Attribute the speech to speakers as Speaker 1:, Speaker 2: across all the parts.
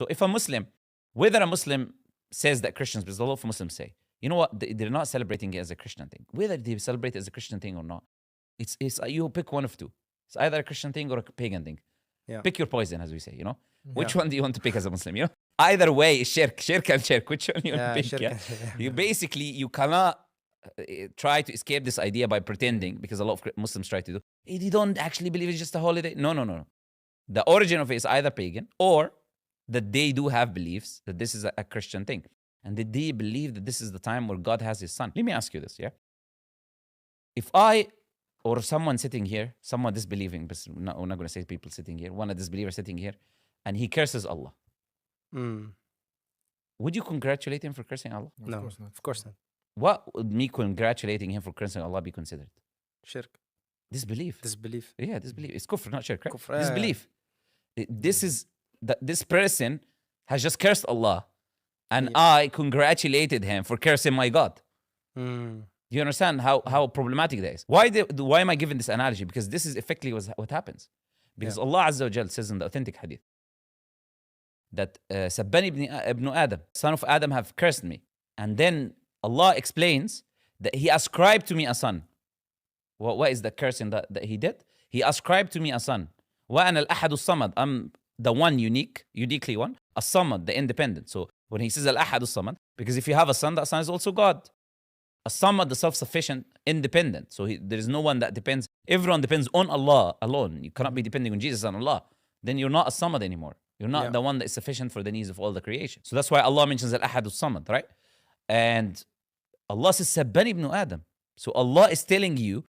Speaker 1: So if a Muslim, whether a Muslim says that Christians, because a lot of Muslims say, you know what, they're not celebrating it as a Christian thing. Whether they celebrate it as a Christian thing or not, it's you pick one of two. It's either a Christian thing or a pagan thing.
Speaker 2: Yeah.
Speaker 1: Pick your poison, as we say, you know? Which one do you want to pick as a Muslim, you know? Either way, it's shirk and shirk. Which one you want to pick? Yeah? You basically, you cannot try to escape this idea by pretending, because a lot of Muslims try to do, they don't actually believe it's just a holiday. No. The origin of it is either pagan, or that they do have beliefs that this is a Christian thing. And that they believe that this is the time where God has his son. Let me ask you this, yeah? If I, or someone sitting here, someone disbelieving, but we're not going to say people sitting here, one of disbelievers sitting here, and he curses Allah. Would you congratulate him for cursing Allah?
Speaker 2: No, of course not.
Speaker 1: What would me congratulating him for cursing Allah be considered?
Speaker 2: Shirk.
Speaker 1: Disbelief.
Speaker 2: Disbelief.
Speaker 1: Yeah, disbelief. It's kufr, not shirk, right?
Speaker 2: Kufr,
Speaker 1: Disbelief. This person has just cursed Allah, and I congratulated him for cursing my God. Do you understand how problematic that is? Why am I giving this analogy? Because this is effectively what happens. Because Allah Azza wa Jal says in the authentic hadith that Sabbani ibn Adam, son of Adam, have cursed me. And then Allah explains that he ascribed to me a son. What is the cursing that he did? He ascribed to me a son. وَأَنَا الْأَحَدُ الصَّمَدُ, I'm the one uniquely one. As-Samad, the independent. So when he says Al-Ahad As-Samad, because if you have a son, that son is also God. As-Samad, the self-sufficient, independent. So there is no one that depends. Everyone depends on Allah alone. You cannot be depending on Jesus and Allah. Then you're not As-Samad anymore. You're not the one that is sufficient for the needs of all the creation. So that's why Allah mentions Al-Ahad As-Samad, right? And Allah says Sabbani ibn Adam. So Allah is telling you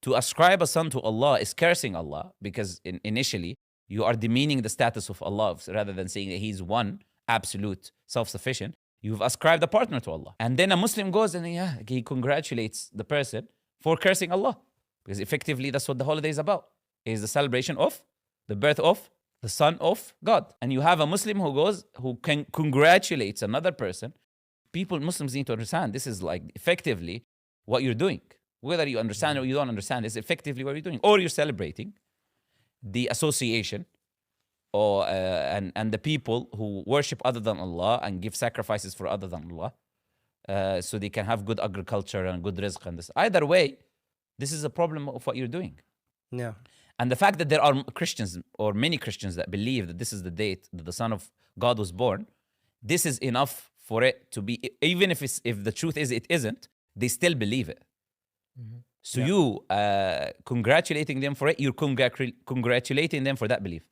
Speaker 1: to ascribe a son to Allah is cursing Allah, because initially you are demeaning the status of Allah rather than saying that he's one, absolute, self-sufficient. You've ascribed a partner to Allah. And then a Muslim goes and he congratulates the person for cursing Allah. Because effectively that's what the holiday is about. It is the celebration of the birth of the Son of God. And you have a Muslim who congratulates another person. Muslims need to understand this is like effectively what you're doing. Whether you understand or you don't understand, is effectively what you're doing. Or you're celebrating the association and the people who worship other than Allah and give sacrifices for other than Allah, so they can have good agriculture and good rizq and this. Either way, this is a problem of what you're doing.
Speaker 2: Yeah.
Speaker 1: And the fact that there are Christians or many Christians that believe that this is the date that the Son of God was born, this is enough for it to be, even if the truth is it isn't, they still believe it. So you congratulating them for it, you're congratulating them for that belief.